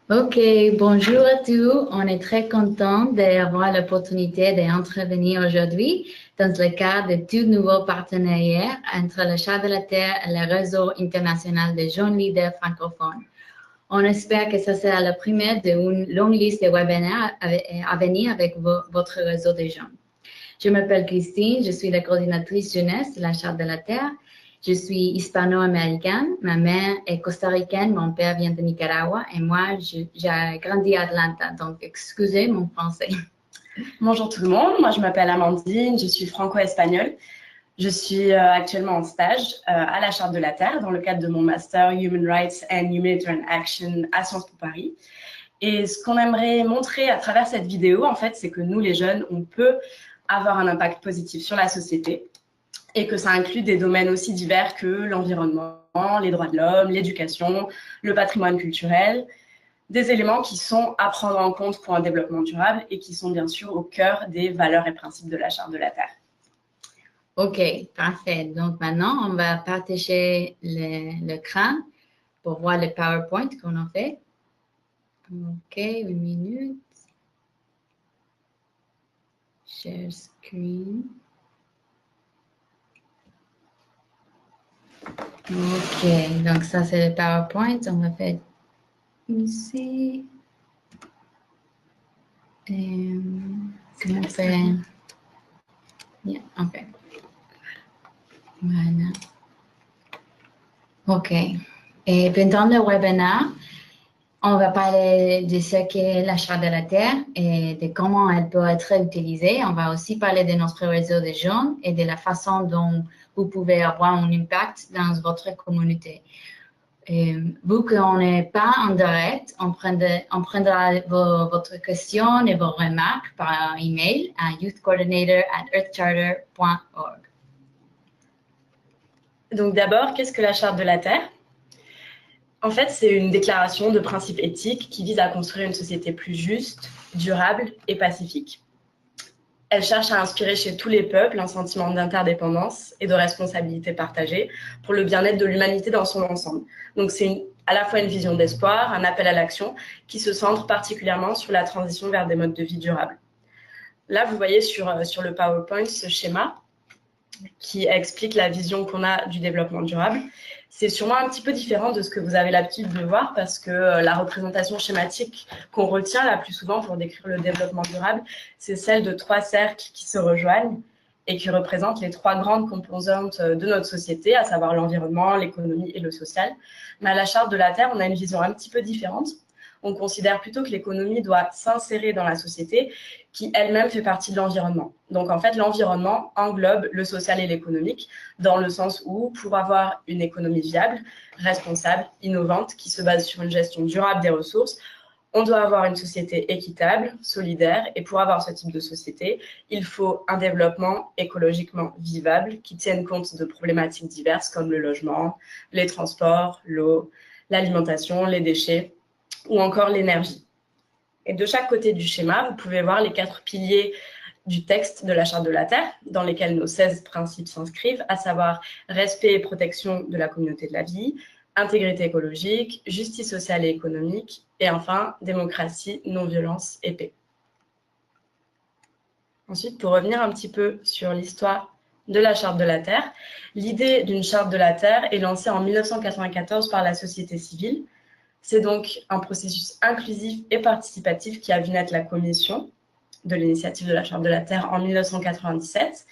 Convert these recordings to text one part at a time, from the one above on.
Ok, bonjour à tous. On est très content d'avoir l'opportunité d'intervenir aujourd'hui dans le cadre de tout nouveau partenariat entre la Charte de la Terre et le réseau international des jeunes leaders francophones. On espère que ça sera la première d'une longue liste de webinaires à venir avec votre réseau de jeunes. Je m'appelle Christine, je suis la coordinatrice jeunesse de la Charte de la Terre. Je suis hispano-américaine, ma mère est costaricaine, mon père vient de Nicaragua et moi, j'ai grandi à Atlanta, donc excusez mon français. Bonjour tout le monde, moi je m'appelle Amandine, je suis franco-espagnole. Je suis actuellement en stage à la Charte de la Terre dans le cadre de mon master Human Rights and Humanitarian Action à Sciences Po Paris. Et ce qu'on aimerait montrer à travers cette vidéo, en fait, c'est que nous, les jeunes, on peut avoir un impact positif sur la société et que ça inclut des domaines aussi divers que l'environnement, les droits de l'homme, l'éducation, le patrimoine culturel, des éléments qui sont à prendre en compte pour un développement durable et qui sont bien sûr au cœur des valeurs et principes de la Charte de la Terre. Ok, parfait. Donc maintenant, on va partager l'écran pour voir le PowerPoint qu'on a fait. Ok, une minute. Share screen. Ok, donc ça c'est le PowerPoint. On va faire ici. On fait. Yeah, ok. Voilà. Ok. Et pendant le webinaire, on va parler de ce qu'est la Charte de la Terre et de comment elle peut être utilisée. On va aussi parler de notre réseau de jeunes et de la façon dont vous pouvez avoir un impact dans votre communauté. Vu qu'on n'est pas en direct, on prendra votre question et vos remarques par email à youthcoordinator@earthcharter.org. Donc d'abord, qu'est-ce que la Charte de la Terre ? En fait, c'est une déclaration de principes éthiques qui vise à construire une société plus juste, durable et pacifique. Elle cherche à inspirer chez tous les peuples un sentiment d'interdépendance et de responsabilité partagée pour le bien-être de l'humanité dans son ensemble. Donc c'est à la fois une vision d'espoir, un appel à l'action qui se centre particulièrement sur la transition vers des modes de vie durables. Là, vous voyez sur le PowerPoint ce schéma qui explique la vision qu'on a du développement durable. C'est sûrement un petit peu différent de ce que vous avez l'habitude de voir parce que la représentation schématique qu'on retient la plus souvent pour décrire le développement durable, c'est celle de 3 cercles qui se rejoignent et qui représentent les 3 grandes composantes de notre société, à savoir l'environnement, l'économie et le social. Mais à la Charte de la Terre, on a une vision un petit peu différente. On considère plutôt que l'économie doit s'insérer dans la société qui elle-même fait partie de l'environnement. Donc en fait, l'environnement englobe le social et l'économique dans le sens où pour avoir une économie viable, responsable, innovante, qui se base sur une gestion durable des ressources, on doit avoir une société équitable, solidaire, et pour avoir ce type de société, il faut un développement écologiquement vivable qui tienne compte de problématiques diverses comme le logement, les transports, l'eau, l'alimentation, les déchets ou encore l'énergie. Et de chaque côté du schéma, vous pouvez voir les 4 piliers du texte de la Charte de la Terre, dans lesquels nos 16 principes s'inscrivent, à savoir respect et protection de la communauté de la vie, intégrité écologique, justice sociale et économique, et enfin, démocratie, non-violence et paix. Ensuite, pour revenir un petit peu sur l'histoire de la Charte de la Terre, l'idée d'une Charte de la Terre est lancée en 1994 par la société civile. C'est donc un processus inclusif et participatif qui a vu naître la Commission de l'initiative de la Charte de la Terre en 1997.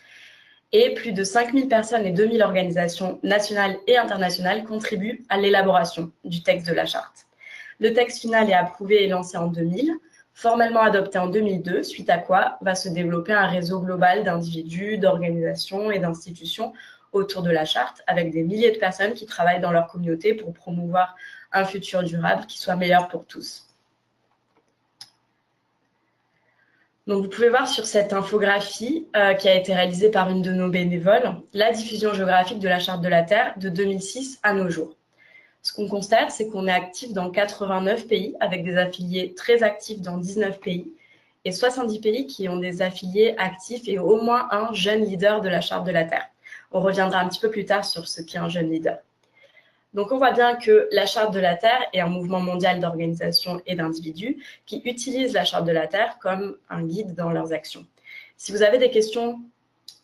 Et plus de 5000 personnes et 2000 organisations nationales et internationales contribuent à l'élaboration du texte de la Charte. Le texte final est approuvé et lancé en 2000, formellement adopté en 2002, suite à quoi va se développer un réseau global d'individus, d'organisations et d'institutions autour de la Charte, avec des milliers de personnes qui travaillent dans leur communauté pour promouvoir un futur durable qui soit meilleur pour tous. Donc, vous pouvez voir sur cette infographie qui a été réalisée par une de nos bénévoles, la diffusion géographique de la Charte de la Terre de 2006 à nos jours. Ce qu'on constate, c'est qu'on est actif dans 89 pays, avec des affiliés très actifs dans 19 pays, et 70 pays qui ont des affiliés actifs et au moins un jeune leader de la Charte de la Terre. On reviendra un petit peu plus tard sur ce qu'est un jeune leader. Donc, on voit bien que la Charte de la Terre est un mouvement mondial d'organisations et d'individus qui utilisent la Charte de la Terre comme un guide dans leurs actions. Si vous avez des questions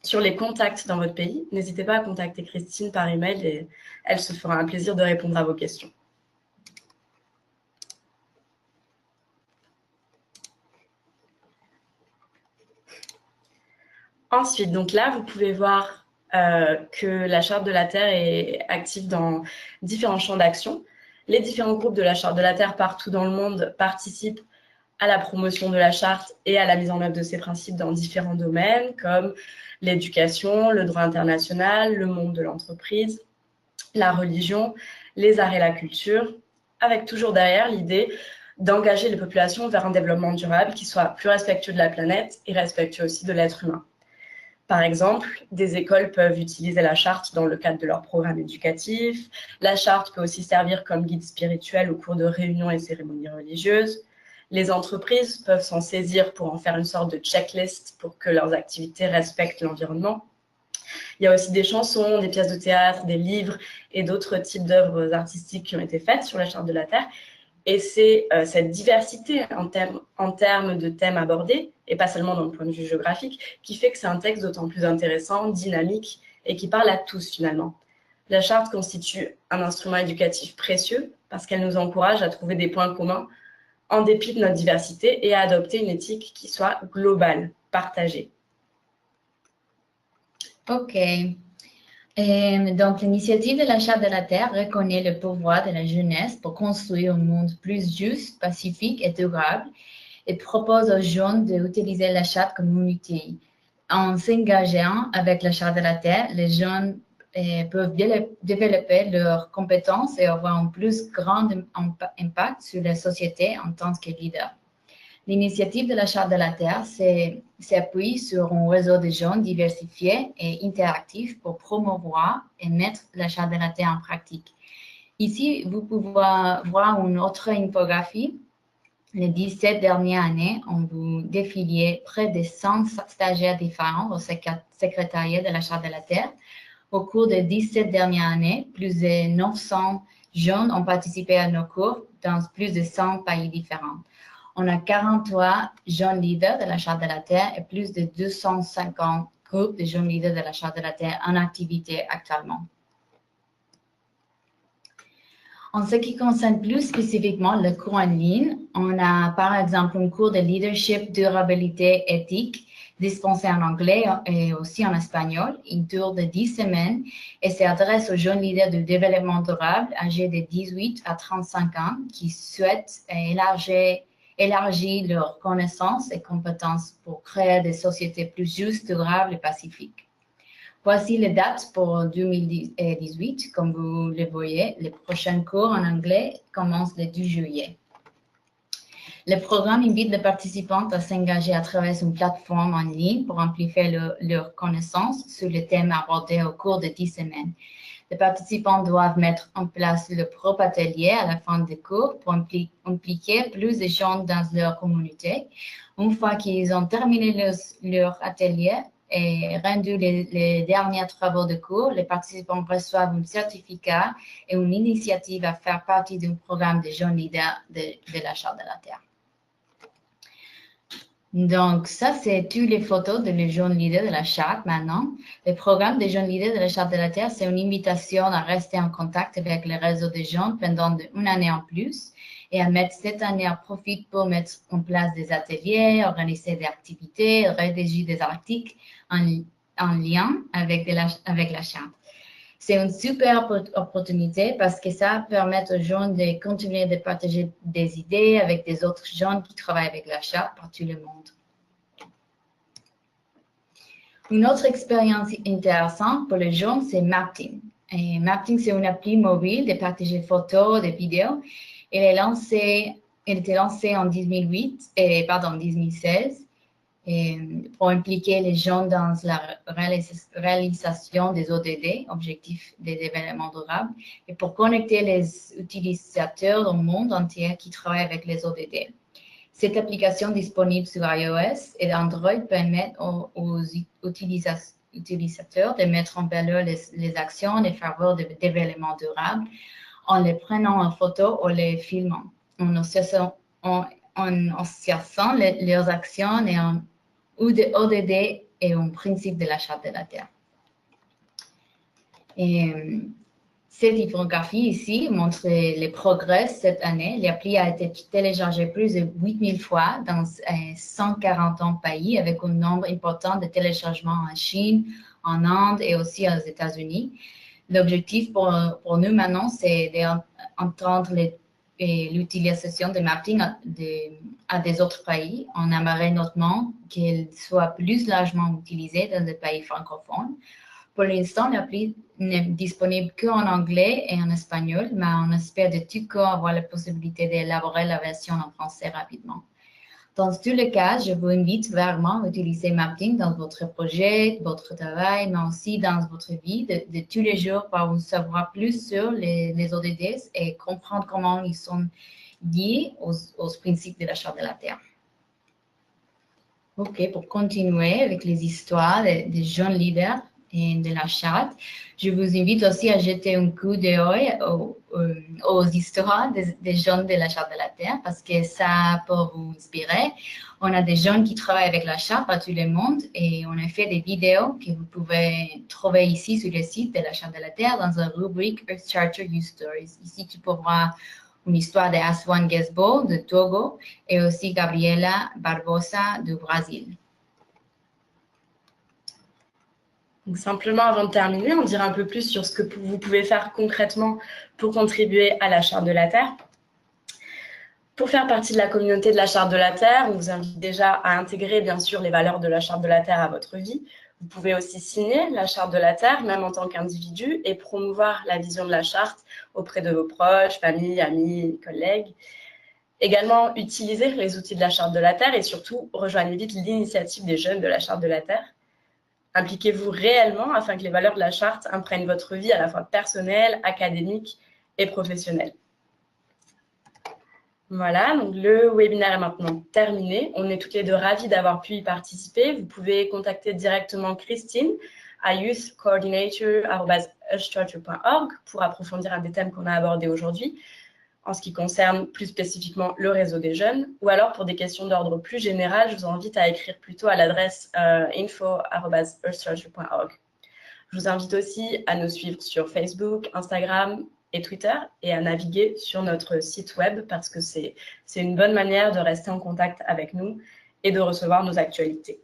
sur les contacts dans votre pays, n'hésitez pas à contacter Christine par email et elle se fera un plaisir de répondre à vos questions. Ensuite, donc là, vous pouvez voir que la Charte de la Terre est active dans différents champs d'action. Les différents groupes de la Charte de la Terre partout dans le monde participent à la promotion de la Charte et à la mise en œuvre de ses principes dans différents domaines comme l'éducation, le droit international, le monde de l'entreprise, la religion, les arts et la culture, avec toujours derrière l'idée d'engager les populations vers un développement durable qui soit plus respectueux de la planète et respectueux aussi de l'être humain. Par exemple, des écoles peuvent utiliser la charte dans le cadre de leur programme éducatif. La charte peut aussi servir comme guide spirituel au cours de réunions et cérémonies religieuses. Les entreprises peuvent s'en saisir pour en faire une sorte de checklist pour que leurs activités respectent l'environnement. Il y a aussi des chansons, des pièces de théâtre, des livres et d'autres types d'œuvres artistiques qui ont été faites sur la charte de la Terre. Et c'est cette diversité en termes de thèmes abordés, et pas seulement dans le point de vue géographique, qui fait que c'est un texte d'autant plus intéressant, dynamique, et qui parle à tous finalement. La charte constitue un instrument éducatif précieux parce qu'elle nous encourage à trouver des points communs en dépit de notre diversité et à adopter une éthique qui soit globale, partagée. OK. Donc, l'initiative de la Charte de la Terre reconnaît le pouvoir de la jeunesse pour construire un monde plus juste, pacifique et durable et propose aux jeunes d'utiliser la Charte comme un outil. En s'engageant avec la Charte de la Terre, les jeunes peuvent développer leurs compétences et avoir un plus grand impact sur la société en tant que leader. L'initiative de la Charte de la Terre s'appuie sur un réseau de jeunes diversifiés et interactifs pour promouvoir et mettre la Charte de la Terre en pratique. Ici, vous pouvez voir une autre infographie. Les 17 dernières années, on vous défilé près de 100 stagiaires différents au secrétariat de la Charte de la Terre. Au cours des 17 dernières années, plus de 900 jeunes ont participé à nos cours dans plus de 100 pays différents. On a 43 jeunes leaders de la Charte de la Terre et plus de 250 groupes de jeunes leaders de la Charte de la Terre en activité actuellement. En ce qui concerne plus spécifiquement le cours en ligne, on a par exemple un cours de leadership, durabilité, éthique, dispensé en anglais et aussi en espagnol. Il dure de 10 semaines et s'adresse aux jeunes leaders du développement durable âgés de 18 à 35 ans qui souhaitent élargir leurs connaissances et compétences pour créer des sociétés plus justes, durables et pacifiques. Voici les dates pour 2018. Comme vous le voyez, les prochains cours en anglais commencent le 2 juillet. Le programme invite les participants à s'engager à travers une plateforme en ligne pour amplifier leurs connaissances sur les thèmes abordés au cours de 10 semaines. Les participants doivent mettre en place leur propre atelier à la fin des cours pour impliquer plus de gens dans leur communauté. Une fois qu'ils ont terminé leur atelier et rendu les derniers travaux de cours, les participants reçoivent un certificat et une initiative à faire partie d'un programme de jeunes leaders de la Charte de la Terre. Donc, ça, c'est toutes les photos de les jeunes leaders de la Charte maintenant. Le programme des jeunes leaders de la Charte de la Terre, c'est une invitation à rester en contact avec le réseau des jeunes pendant une année en plus et à mettre cette année à profit pour mettre en place des ateliers, organiser des activités, rédiger des articles en lien avec la Charte. C'est une super opportunité parce que ça permet aux jeunes de continuer de partager des idées avec des autres jeunes qui travaillent avec la Charte partout le monde. Une autre expérience intéressante pour les jeunes, c'est Mapting. Et Mapting, c'est une appli mobile de partager photos, des vidéos. Elle était lancée en 2016. Pour impliquer les jeunes dans la réalisation des ODD, Objectifs de développement durable, et pour connecter les utilisateurs du monde entier qui travaillent avec les ODD. Cette application disponible sur iOS et Android permet aux utilisateurs de mettre en valeur les actions en faveur du développement durable en les prenant en photo ou les filmant, en associant leurs actions et en ODD et en principe de la Charte de la Terre. Et cette infographie ici montre les progrès cette année. L'appli a été téléchargée plus de 8000 fois dans 140 pays avec un nombre important de téléchargements en Chine, en Inde et aussi aux États-Unis. L'objectif pour nous maintenant, c'est d'entendre l'utilisation de mapping à des autres pays. On aimerait notamment qu'elle soit plus largement utilisée dans les pays francophones. Pour l'instant, l'appli n'est disponible qu'en anglais et en espagnol, mais on espère de tout cœur avoir la possibilité d'élaborer la version en français rapidement. Dans tous les cas, je vous invite vraiment à utiliser Mapping dans votre projet, votre travail, mais aussi dans votre vie de tous les jours pour en savoir plus sur les ODD et comprendre comment ils sont liés aux principes de la Charte de la Terre. OK, pour continuer avec les histoires des jeunes leaders et de la charte, je vous invite aussi à jeter un coup d'œil aux histoires des jeunes de la Charte de la Terre parce que ça peut vous inspirer. On a des jeunes qui travaillent avec la charte à tout le monde et on a fait des vidéos que vous pouvez trouver ici sur le site de la Charte de la Terre dans la rubrique Earth Charter Youth Stories. Ici, tu peux voir une histoire de Aswan Gesbo de Togo et aussi Gabriela Barbosa du Brésil. Donc simplement, avant de terminer, on dira un peu plus sur ce que vous pouvez faire concrètement pour contribuer à la Charte de la Terre. Pour faire partie de la communauté de la Charte de la Terre, on vous invite déjà à intégrer bien sûr les valeurs de la Charte de la Terre à votre vie. Vous pouvez aussi signer la Charte de la Terre, même en tant qu'individu, et promouvoir la vision de la Charte auprès de vos proches, familles, amis, collègues. Également, utilisez les outils de la Charte de la Terre et surtout, rejoignez vite l'initiative des jeunes de la Charte de la Terre. Impliquez-vous réellement afin que les valeurs de la Charte imprègnent votre vie à la fois personnelle, académique et professionnelle. Voilà, donc le webinaire est maintenant terminé. On est toutes les deux ravis d'avoir pu y participer. Vous pouvez contacter directement Christine à youthcoordinator@earthcharter.org pour approfondir un des thèmes qu'on a abordés aujourd'hui en ce qui concerne plus spécifiquement le réseau des jeunes, ou alors pour des questions d'ordre plus général, je vous invite à écrire plutôt à l'adresse info@earthcharter.org. Je vous invite aussi à nous suivre sur Facebook, Instagram et Twitter et à naviguer sur notre site web parce que c'est une bonne manière de rester en contact avec nous et de recevoir nos actualités.